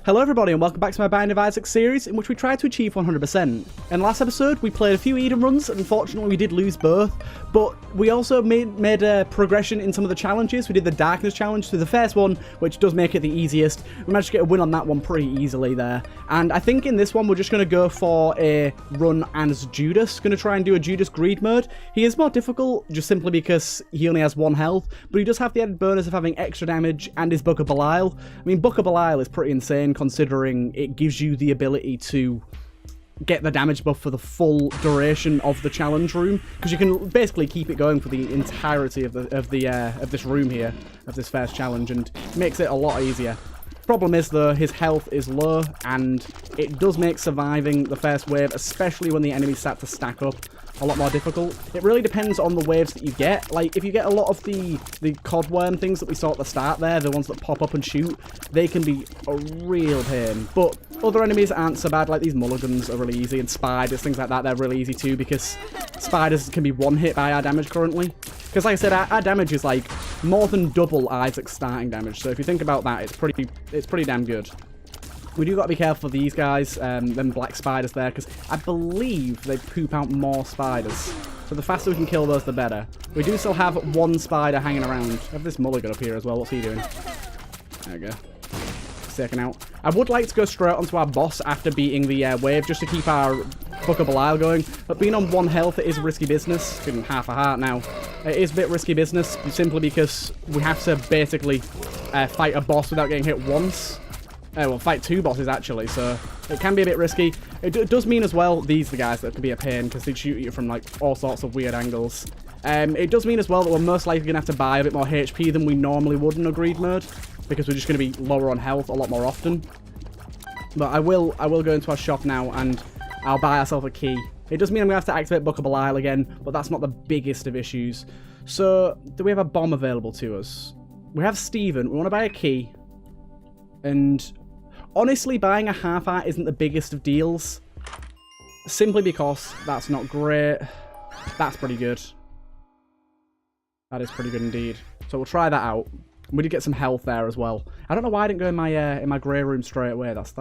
Hello everybody and welcome back to my Binding of Isaac series in which we tried to achieve 100%. In the last episode we played a few Eden runs, unfortunately we did lose both, but we also made a progression in some of the challenges. We did the Darkness challenge through the first one, which does make it the easiest. We managed to get a win on that one pretty easily there. And I think in this one we're just going to go for a run as Judas. Going to try and do a Judas greed mode. He is more difficult just simply because he only has 1 health, but he does have the added bonus of having extra damage and his Book of Belial. I mean, Book of Belial is pretty insane considering it gives you the ability to get the damage buff for the full duration of the challenge room, because you can basically keep it going for the entirety of this room here, of this first challenge, and makes it a lot easier. Problem is though, his health is low, and it does make surviving the first wave, especially when the enemies start to stack up, a lot more difficult. It really depends on the waves that you get. Like, if you get a lot of the codworm things that we saw at the start there, the ones that pop up and shoot, they can be a real pain. But other enemies aren't so bad, like these mulligans are really easy, and spiders, things like that, they're really easy too, because spiders can be one hit by our damage currently. Because like I said, our damage is like more than double Isaac's starting damage, so if you think about that, it's pretty damn good. We do got to be careful of these guys, them black spiders there, because I believe they poop out more spiders. So the faster we can kill those, the better. We do still have 1 spider hanging around. I have this mulligan up here as well. What's he doing? There we go. Taken out. I would like to go straight onto our boss after beating the wave, just to keep our Book of Belial going. But being on 1 health, it is risky business. Giving him half a heart now. It is a bit risky business, simply because we have to basically fight a boss without getting hit once. Well, fight 2 bosses actually, so it can be a bit risky. It does mean as well, these are the guys that could be a pain, because they shoot you from like all sorts of weird angles. It does mean as well that we're most likely going to have to buy a bit more HP than we normally would in a greed mode, because we're just going to be lower on health a lot more often. But I will go into our shop now and I'll buy ourselves a key. It does mean I'm going to have to activate Book of Belial again, but that's not the biggest of issues. So, do we have a bomb available to us? We have Steven. We want to buy a key. And honestly, buying a half heart isn't the biggest of deals. Simply because that's not great. That's pretty good. That is pretty good indeed. So we'll try that out. We did get some health there as well. I don't know why I didn't go in my grey room straight away. That's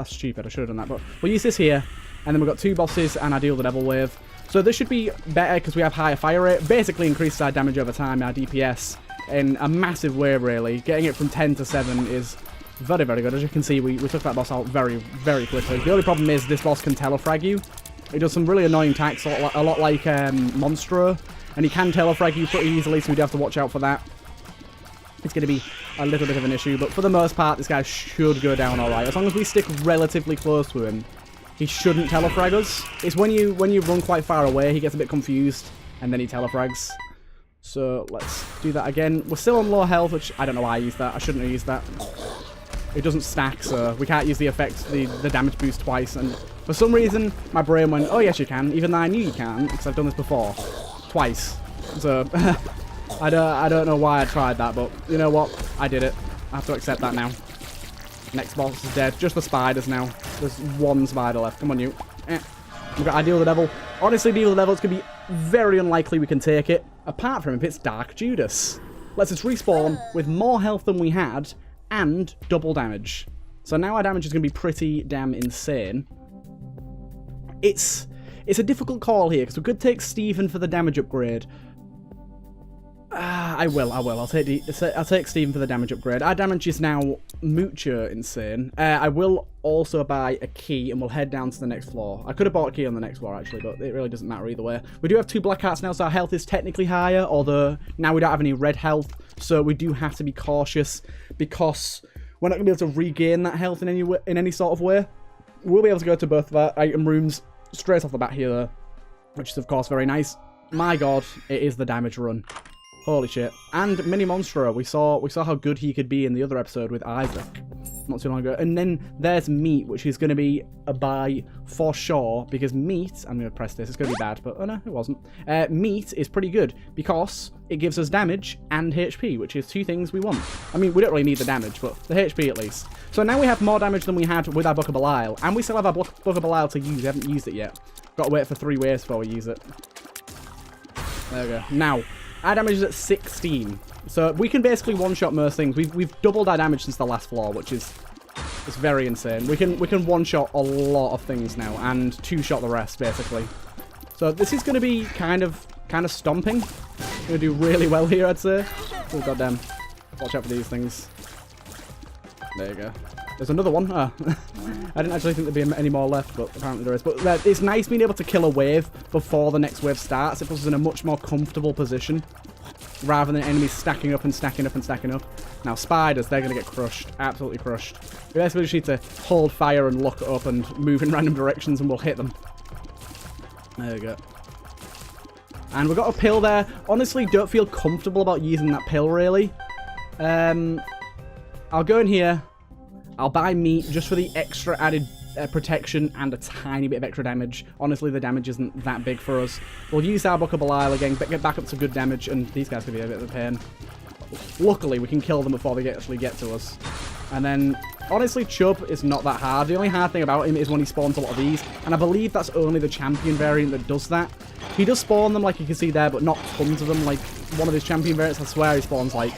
stupid. I should have done that. But we'll use this here. And then we've got 2 bosses and I deal the Devil Wave. So this should be better because we have higher fire rate. Basically increases our damage over time, our DPS, in a massive way really. Getting it from 10 to 7 is very, very good. As you can see, we took that boss out very, very quickly. The only problem is this boss can telefrag you. He does some really annoying attacks, a lot like Monstro. And he can telefrag you pretty easily, so we do have to watch out for that. It's going to be a little bit of an issue, but for the most part, this guy should go down alright. As long as we stick relatively close to him, he shouldn't telefrag us. It's when you run quite far away, he gets a bit confused, and then he telefrags. So let's do that again. We're still on low health, which I don't know why I used that. I shouldn't have used that. It doesn't stack, so we can't use the effect, the damage boost twice. And for some reason, my brain went, oh yes you can, even though I knew you can, because I've done this before. Twice. So, I don't know why I tried that, but you know what? I did it. I have to accept that now. Next boss is dead. Just the spiders now. There's 1 spider left. Come on, you. We've got Deal the Devil. Honestly, Deal the Devil, it's going to be very unlikely we can take it. Apart from if it's Dark Judas. Lets us respawn with more health than we had and double damage. So now our damage is going to be pretty damn insane. It's a difficult call here, because we could take Steven for the damage upgrade. I will. I'll take Steven for the damage upgrade. Our damage is now mucho insane. I will also buy a key, and we'll head down to the next floor. I could have bought a key on the next floor, actually, but it really doesn't matter either way. We do have 2 black hearts now, so our health is technically higher, although now we don't have any red health, so we do have to be cautious, because we're not going to be able to regain that health in any sort of way. We'll be able to go to both of our item rooms straight off the bat here, though, which is, of course, very nice. My god, it is the damage run. Holy shit. And Mini Monstro, we saw how good he could be in the other episode with Isaac not too long ago. And then there's Meat, which is going to be a buy for sure, because Meat, I'm going to press this, it's going to be bad, but oh no, it wasn't. Meat is pretty good because it gives us damage and HP, which is 2 things we want. I mean, we don't really need the damage, but the HP at least. So now we have more damage than we had with our Book of Belial, and we still have our Book of Belial to use. We haven't used it yet. Got to wait for 3 waves before we use it. There we go. Now, our damage is at 16. So we can basically one-shot most things. We've doubled our damage since the last floor, which is It's very insane. We can one-shot a lot of things now and two-shot the rest, basically. So this is going to be kind of stomping. Going to do really well here, I'd say. Oh, goddamn. Watch out for these things. There you go. There's another one. Oh. I didn't actually think there'd be any more left, but apparently there is. But it's nice being able to kill a wave before the next wave starts. It puts us in a much more comfortable position, rather than enemies stacking up and stacking up and stacking up. Now, spiders, they're going to get crushed. Absolutely crushed. We basically just need to hold fire and look up and move in random directions, and we'll hit them. There we go. And we've got a pill there. Honestly, don't feel comfortable about using that pill, really. I'll go in here. I'll buy meat just for the extra added protection and a tiny bit of extra damage. Honestly, the damage isn't that big for us. We'll use our Book of Belial again, but get back up to good damage, and these guys could be a bit of a pain. Luckily, we can kill them before they actually get to us. And then, honestly, Chub is not that hard. The only hard thing about him is when he spawns a lot of these, and I believe that's only the champion variant that does that. He does spawn them, like you can see there, but not tons of them. Like, one of his champion variants, I swear he spawns, like,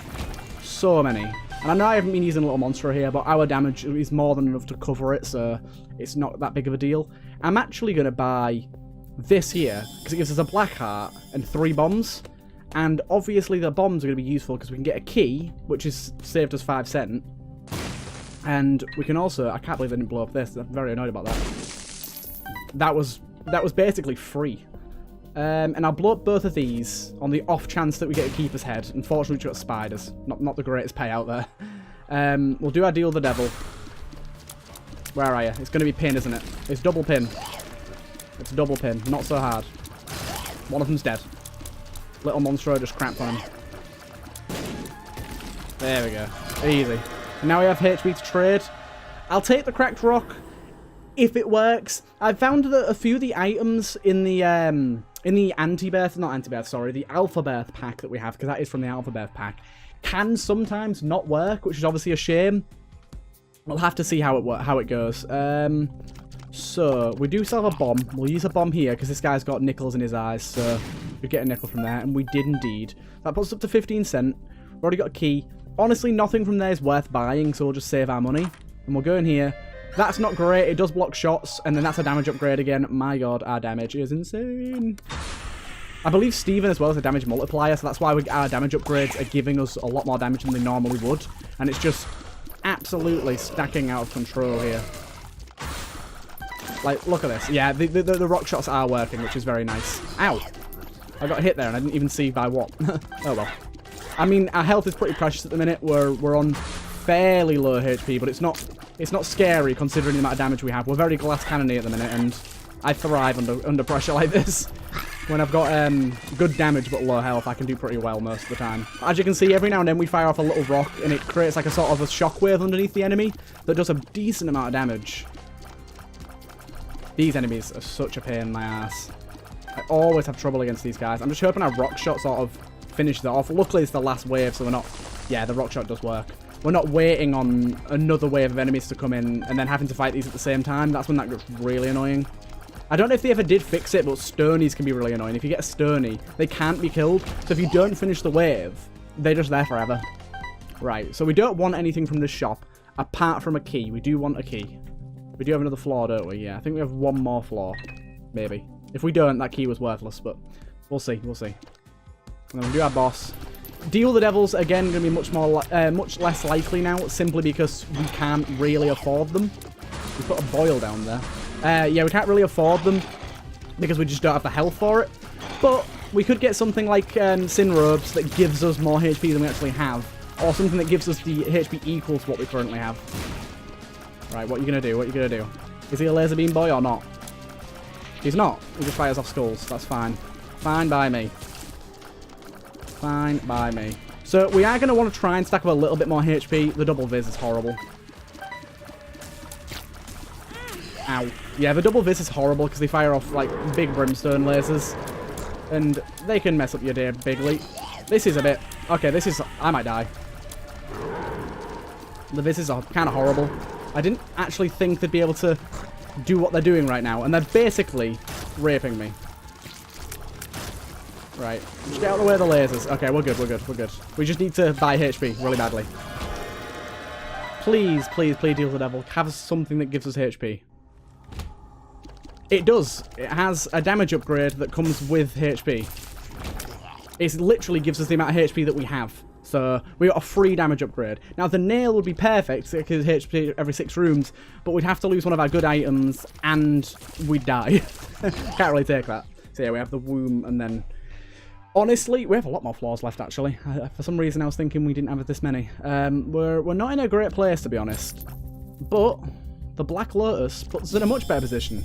so many. And I know I haven't been using a little monster here, but our damage is more than enough to cover it, so it's not that big of a deal. I'm actually going to buy this here, because it gives us a black heart and 3 bombs. And obviously the bombs are going to be useful because we can get a key, which has saved us 5 cents. And we can also... I can't believe I didn't blow up this. I'm very annoyed about that. That was basically free. And I'll blow up both of these on the off chance that we get a keeper's head. Unfortunately, we've got spiders. Not the greatest payout there. We'll do our deal with the devil. Where are you? It's going to be pin, isn't it? It's double pin. It's double pin. Not so hard. One of them's dead. Little monstro just crapped on him. There we go. Easy. And now we have HP to trade. I'll take the cracked rock if it works. I've found that a few of the items in the anti-birth, not anti-birth, sorry, the alpha birth pack that we have, because that is from the alpha birth pack, can sometimes not work, which is obviously a shame. We'll have to see how it goes. So we do still have a bomb. We'll use a bomb here because this guy's got nickels in his eyes, so we get a nickel from there, and we did indeed. That puts us up to 15 cents. We've already got a key. Honestly, nothing from there is worth buying, so we'll just save our money. And we'll go in here. That's not great. It does block shots, and then that's a damage upgrade again. My god, our damage is insane. I believe Steven as well is a damage multiplier, so that's why our damage upgrades are giving us a lot more damage than they normally would. And it's just absolutely stacking out of control here. Like, look at this. Yeah, the rock shots are working, which is very nice. Ow! I got hit there, and I didn't even see by what. Oh well. I mean, our health is pretty precious at the minute. We're on fairly low HP, but it's not scary considering the amount of damage we have. We're very glass cannony at the minute, and I thrive under pressure like this. When I've got good damage but low health, I can do pretty well most of the time. As you can see, every now and then we fire off a little rock, and it creates like a sort of a shockwave underneath the enemy that does a decent amount of damage. These enemies are such a pain in my ass. I always have trouble against these guys. I'm just hoping our rock shot sort of finishes it off. Luckily, it's the last wave, so we're not... Yeah, the rock shot does work. We're not waiting on another wave of enemies to come in and then having to fight these at the same time. That's when that gets really annoying. I don't know if they ever did fix it, but stonies can be really annoying. If you get a stony, they can't be killed. So if you don't finish the wave, they're just there forever. Right, so we don't want anything from this shop apart from a key. We do want a key. We do have another floor, don't we? Yeah, I think we have one more floor. Maybe. If we don't, that key was worthless, but we'll see. We'll see. And then we'll do our boss. Deal the devils, again, going to be much less likely now, simply because we can't really afford them. We put a boil down there. Yeah, we can't really afford them because we just don't have the health for it. But we could get something like Sin Robes that gives us more HP than we actually have. Or something that gives us the HP equal to what we currently have. Right, what are you going to do? What are you going to do? Is he a laser beam boy or not? He's not. He just fires off skulls. That's fine. Fine by me. Fine by me. So we are going to want to try and stack up a little bit more HP. The double viz is horrible. Ow. Yeah, the double viz is horrible because they fire off, like, big brimstone lasers. And they can mess up your day bigly. This is a bit... Okay, this is... I might die. The viz is kind of horrible. I didn't actually think they'd be able to do what they're doing right now. And they're basically raping me. Right. Just get out of the way of the lasers. Okay, we're good, we're good, we're good. We just need to buy HP really badly. Please, please, please deal with the devil. Have something that gives us HP. It does. It has a damage upgrade that comes with HP. It literally gives us the amount of HP that we have. So we got a free damage upgrade. Now the nail would be perfect because HP every 6 rooms, but we'd have to lose one of our good items and we'd die. Can't really take that. So yeah, we have the womb and then... Honestly, we have a lot more floors left, actually. For some reason, I was thinking we didn't have this many. We're not in a great place, to be honest. But the Black Lotus puts us in a much better position.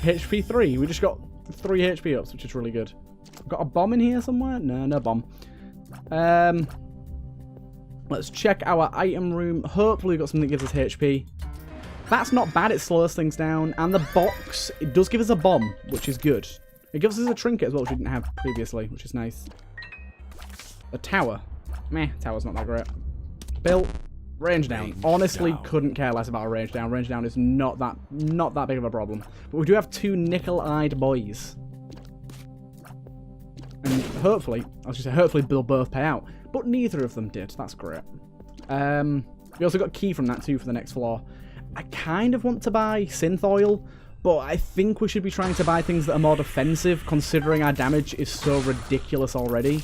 HP 3. We just got 3 HP ups, which is really good. Got a bomb in here somewhere? No, no bomb. Let's check our item room. Hopefully, we've got something that gives us HP. That's not bad. It slows things down. And the box, it does give us a bomb, which is good. It gives us a trinket as well, which we didn't have previously, which is nice. A tower. Meh, tower's not that great. Built. Range down. Honestly, couldn't care less about a range down. Range down is not that big of a problem. But we do have 2 nickel-eyed boys. And hopefully, I was just saying, hopefully they'll both pay out. But neither of them did. That's great. We also got a key from that too for the next floor. I kind of want to buy synth oil. But I think we should be trying to buy things that are more defensive, considering our damage is so ridiculous already.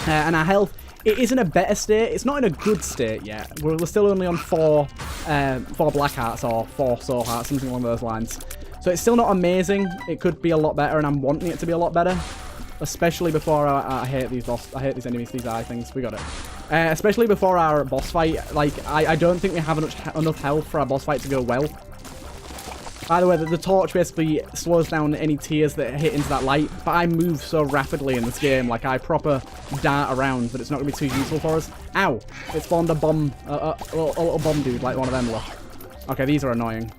And our health, it is in a better state. It's not in a good state yet. We're still only on 4 black hearts or 4 soul hearts, something along those lines. So it's still not amazing. It could be a lot better, and I'm wanting it to be a lot better. Especially before I hate these enemies, these eye things. We got it. Especially before our boss fight. Like, I don't think we have enough health for our boss fight to go well. By the way, the torch basically slows down any tears that hit into that light, but I move so rapidly in this game, like I proper dart around, that it's not going to be too useful for us. Ow! It spawned a bomb, a little bomb dude, like one of them, look. Okay, these are annoying.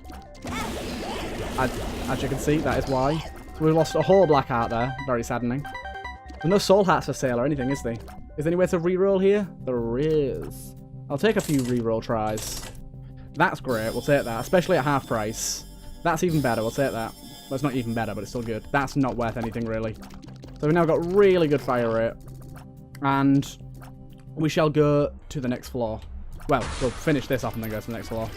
As you can see, that is why. So we lost a whole black heart there, very saddening. There's no soul hearts for sale or anything, is there? Is there anywhere to reroll here? There is. I'll take a few reroll tries. That's great, we'll take that, especially at half price. That's even better, we'll take that. Well, it's not even better, but it's still good. That's not worth anything, really. So we've now got really good fire rate. And we shall go to the next floor. Well, we'll finish this off and then go to the next floor.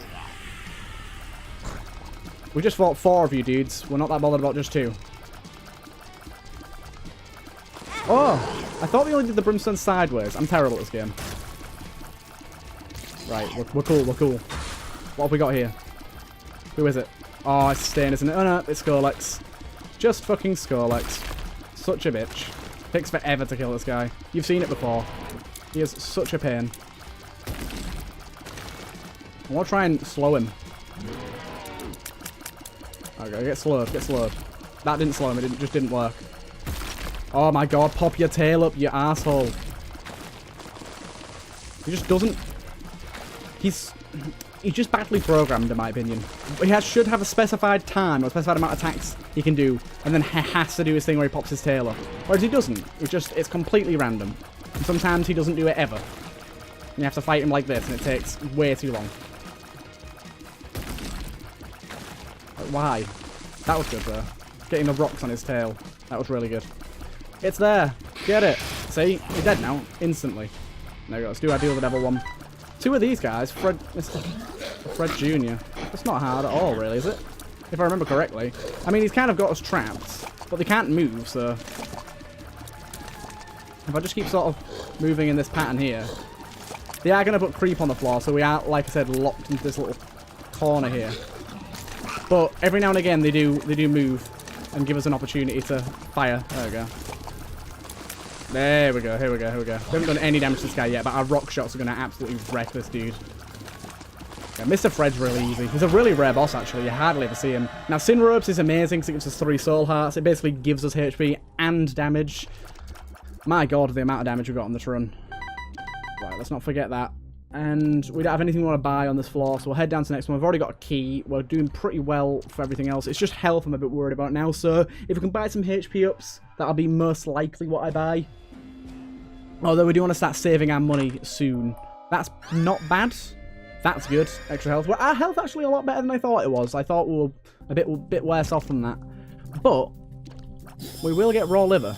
We just fought 4 of you dudes. We're not that bothered about just 2. Oh! I thought we only did the brimstone sideways. I'm terrible at this game. Right, we're cool, we're cool. What have we got here? Who is it? Oh, it's Stain, isn't it? Oh no, it's Scolex. Just fucking Scolex. Such a bitch. Takes forever to kill this guy. You've seen it before. He is such a pain. I want to try and slow him. Okay, get slowed, get slowed. That didn't slow him, it just didn't work. Oh my god, pop your tail up, you asshole. He just doesn't... He's just badly programmed, in my opinion. He should have a specified time or a specified amount of attacks he can do, and then he has to do his thing where he pops his tail up. Whereas he doesn't. It's completely random. And sometimes he doesn't do it ever. And you have to fight him like this, and it takes way too long. Like, why? That was good, though. Getting the rocks on his tail. That was really good. It's there. Get it. See? He's dead now. Instantly. There we go. Let's do our Deal the Devil one. 2 of these guys, Fred Jr. That's not hard at all, really, is it? If I remember correctly. I mean, he's kind of got us trapped, but they can't move, so... If I just keep sort of moving in this pattern here... They are going to put creep on the floor, so we are, like I said, locked into this little corner here. But every now and again, they do move and give us an opportunity to fire. There we go. There we go, here we go, here we go. We haven't done any damage to this guy yet, but our rock shots are going to absolutely wreck this dude. Yeah, Mr. Fred's really easy. He's a really rare boss, actually. You hardly ever see him. Now, Sin Ropes is amazing because it gives us 3 soul hearts. It basically gives us HP and damage. My god, the amount of damage we got on this run. Right, let's not forget that. And we don't have anything we want to buy on this floor, so we'll head down to the next one. We've already got a key. We're doing pretty well for everything else. It's just health I'm a bit worried about now, so if we can buy some HP ups, that'll be most likely what I buy. Although we do want to start saving our money soon. That's not bad. That's good. Extra health. Well, our health actually a lot better than I thought it was. I thought we were a bit worse off than that. But we will get raw liver.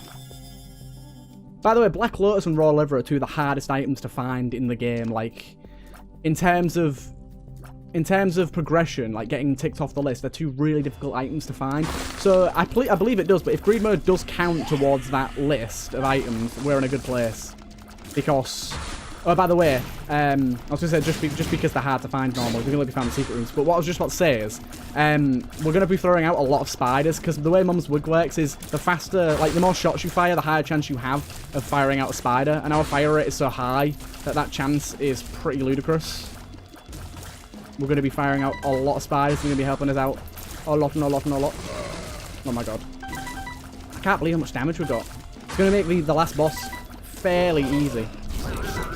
By the way, Black Lotus and raw liver are 2 of the hardest items to find in the game. Like, in terms of progression, like getting ticked off the list, they're two really difficult items to find. So I believe it does, but if greed mode does count towards that list of items, we're in a good place. Because, oh, by the way, I was going to say, just because they're hard to find normally, we can only be found in secret rooms. But what I was just about to say is, we're going to be throwing out a lot of spiders, because the way Mum's wig works is the faster, like the more shots you fire, the higher chance you have of firing out a spider. And our fire rate is so high that that chance is pretty ludicrous. We're going to be firing out a lot of spiders. They're going to be helping us out a lot and a lot and a lot. Oh my god. I can't believe how much damage we've got. It's going to make the last boss fairly easy.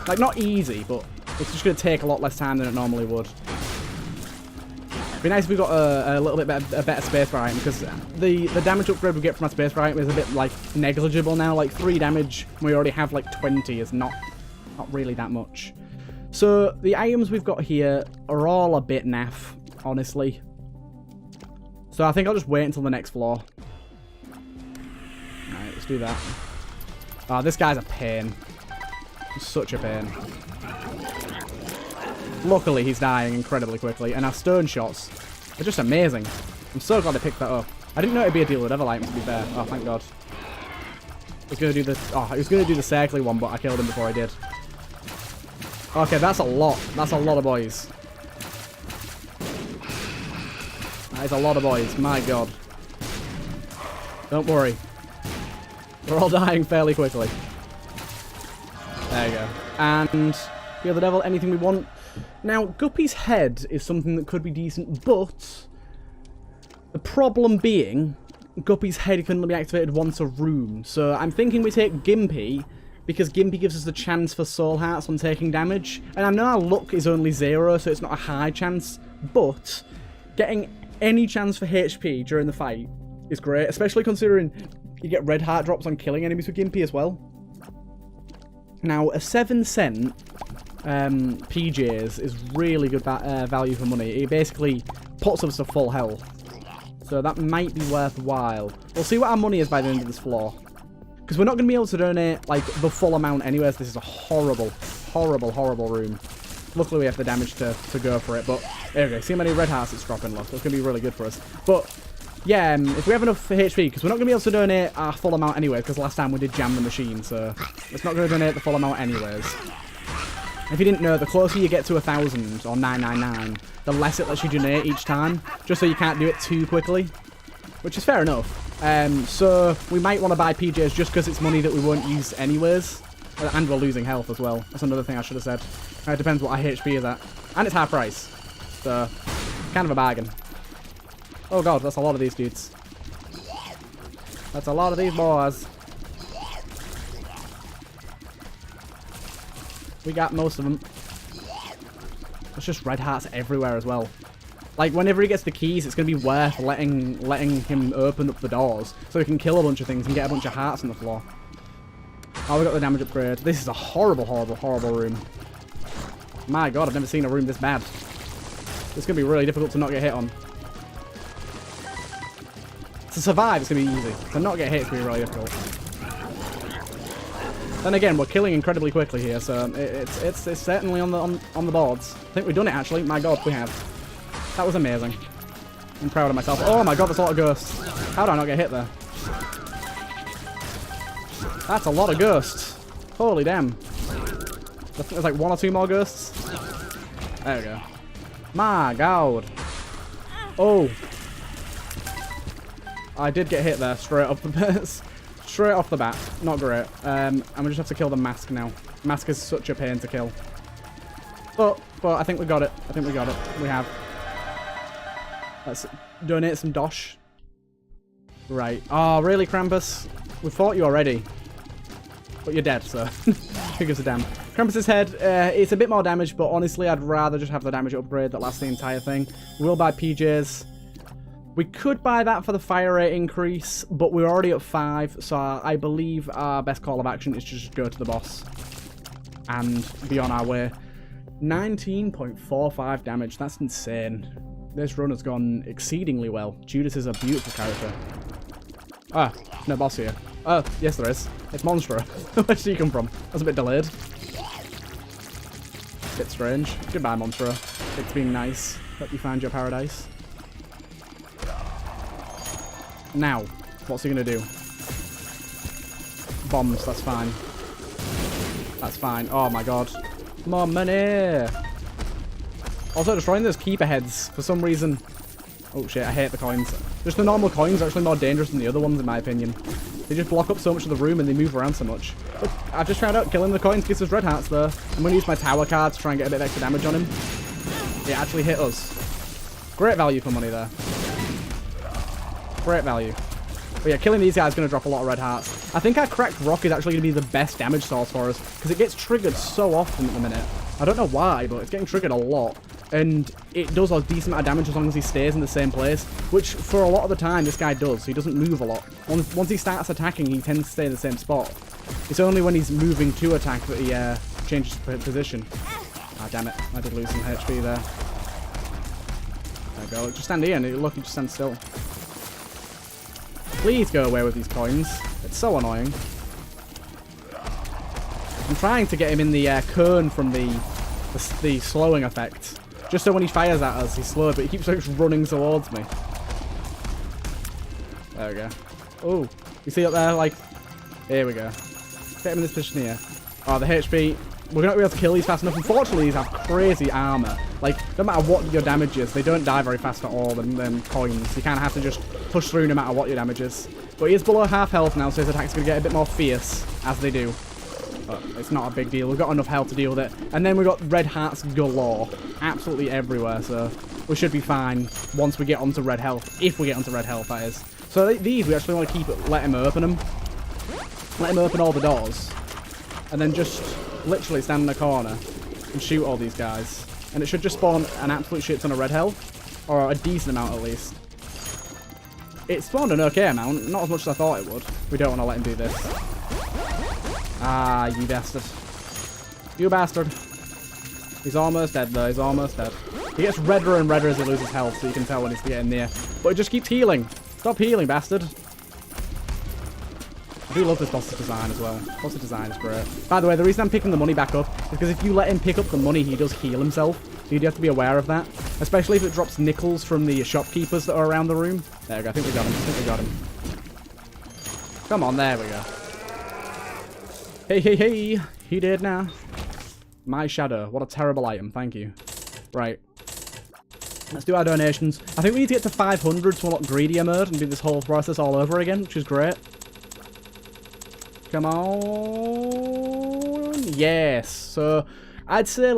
Like, not easy, but it's just going to take a lot less time than it normally would. It'd be nice if we got a little bit better, a better spacebar item, because the damage upgrade we get from our spacebar item is a bit, like, negligible now. Like, 3 damage when we already have, like, 20 is not really that much. So, the items we've got here are all a bit naff, honestly. So, I think I'll just wait until the next floor. Alright, let's do that. Oh, this guy's a pain. He's such a pain. Luckily, he's dying incredibly quickly, and our stone shots are just amazing. I'm so glad I picked that up. I didn't know it'd be a deal with level item, to be fair. Oh, thank God. He was going to do the... Oh, he was going to do the circly one, but I killed him before I did. Okay, that's a lot. That's a lot of boys. That is a lot of boys. My God. Don't worry. We're all dying fairly quickly. There you go. And we have the devil, anything we want. Now, Guppy's head is something that could be decent, but the problem being Guppy's head can only be activated once a room. So I'm thinking we take Gimpy, because Gimpy gives us the chance for soul hearts on taking damage. And I know our luck is only 0, so it's not a high chance, but getting any chance for HP during the fight is great, especially considering you get red heart drops on killing enemies with Gimpy as well. Now, a 7-cent PJs is really good value for money. It basically puts us to full health. So that might be worthwhile. We'll see what our money is by the end of this floor. Because we're not going to be able to donate, like, the full amount anyways. This is a horrible, horrible, horrible room. Luckily, we have the damage to go for it. But, there we go. See how many red hearts it's dropping, look. That's going to be really good for us. But, yeah, if we have enough for HP, because we're not going to be able to donate our full amount anyways, because last time we did jam the machine, so it's not going to donate the full amount anyways. If you didn't know, the closer you get to 1,000, or 999, the less it lets you donate each time, just so you can't do it too quickly, which is fair enough. So we might want to buy PJs just because it's money that we won't use anyways. And we're losing health as well. That's another thing I should have said. It depends what our HP is at. And it's half price. So, kind of a bargain. Oh god, that's a lot of these dudes. That's a lot of these boys. We got most of them. There's just red hearts everywhere as well. Like, whenever he gets the keys, it's going to be worth letting him open up the doors so he can kill a bunch of things and get a bunch of hearts on the floor. Oh, we got the damage upgrade. This is a horrible, horrible, horrible room. My god, I've never seen a room this bad. It's going to be really difficult to not get hit on. To survive, it's going to be easy. To not get hit, it's going to be really difficult. Then again, we're killing incredibly quickly here, so it's certainly on the boards. I think we've done it, actually. My god, we have. That was amazing. I'm proud of myself. Oh my god, that's a lot of ghosts. How did I not get hit there? That's a lot of ghosts. Holy damn. There's like 1 or 2 more ghosts. There we go. My god. Oh. I did get hit there straight off the bat. Not great. And we just have to kill the mask now. Mask is such a pain to kill. But I think we got it. I think we got it. We have. Let's donate some dosh. Right. Oh, really, Krampus? We fought you already. But you're dead, so who gives a damn? Krampus's head, it's a bit more damage, but honestly, I'd rather just have the damage upgrade that lasts the entire thing. We'll buy PJs. We could buy that for the fire rate increase, but we're already at 5, so I believe our best call of action is to just go to the boss and be on our way. 19.45 damage, that's insane. This run has gone exceedingly well. Judas is a beautiful character. Ah, no boss here. Oh, yes there is. It's Monstro. Where did he come from? That's a bit delayed. Bit strange. Goodbye, Monstro. It's been nice. Hope you find your paradise. Now, what's he gonna do? Bombs, that's fine. That's fine. Oh my god. More money! Also, destroying those keeper heads for some reason. Oh shit, I hate the coins. Just the normal coins are actually more dangerous than the other ones, in my opinion. They just block up so much of the room and they move around so much. Look, I've just found out killing the coins gives us red hearts though. I'm going to use my tower card to try and get a bit of extra damage on him. It actually hit us. Great value for money there. Great value. But yeah, killing these guys is going to drop a lot of red hearts. I think our cracked rock is actually going to be the best damage source for us, because it gets triggered so often at the minute. I don't know why, but it's getting triggered a lot. And it does a decent amount of damage as long as he stays in the same place, which for a lot of the time this guy does. He doesn't move a lot. Once he starts attacking, he tends to stay in the same spot. It's only when he's moving to attack that he changes position. Ah, damn it. I did lose some HP there. There we go. Just stand here and look, he just stands still. Please go away with these coins. It's so annoying. I'm trying to get him in the cone from the slowing effect. Just so when he fires at us, he's slowed, but he keeps like, running towards me. There we go. Oh, you see up there? Like, here we go. Get him in this position here. Oh, the HP. We're not going to be able to kill these fast enough. Unfortunately, these have crazy armor. Like, no matter what your damage is, they don't die very fast at all, them coins. You kind of have to just push through no matter what your damage is. But he is below half health now, so his attack's going to get a bit more fierce, as they do. But it's not a big deal. We've got enough health to deal with it. And then we've got red hearts galore. Absolutely everywhere, so we should be fine once we get onto red health. If we get onto red health, that is. So these, we actually want to keep it, let him open them. Let him open all the doors. And then just literally stand in the corner and shoot all these guys. And it should just spawn an absolute shit ton of red health. Or a decent amount, at least. It spawned an okay amount. Not as much as I thought it would. We don't want to let him do this. Ah, you bastard. You bastard. He's almost dead, though. He's almost dead. He gets redder and redder as he loses health, so you can tell when he's getting near. But it just keeps healing. Stop healing, bastard. I do love this boss's design as well. Boss's design is great. By the way, the reason I'm picking the money back up is because if you let him pick up the money, he does heal himself. So you have to be aware of that. Especially if it drops nickels from the shopkeepers that are around the room. There we go. I think we got him. I think we got him. Come on, there we go. Hey, hey, hey. He did now. My shadow. What a terrible item. Thank you. Right. Let's do our donations. I think we need to get to 500 to unlock greedier mode and do this whole process all over again, which is great. Come on. Yes. So, I'd say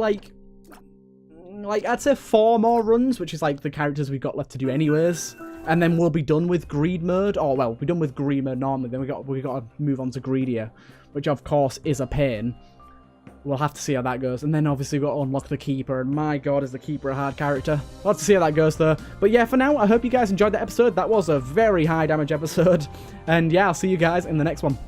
I'd say 4 more runs, which is like the characters we've got left to do anyways. And then we'll be done with greed mode. Oh, well, we're done with greed mode normally. Then we got to move on to greedier, which of course is a pain. We'll have to see how that goes. And then obviously we've got to unlock the Keeper. And my god, is the Keeper a hard character. We'll have to see how that goes though. But yeah, for now, I hope you guys enjoyed the episode. That was a very high damage episode. And yeah, I'll see you guys in the next one.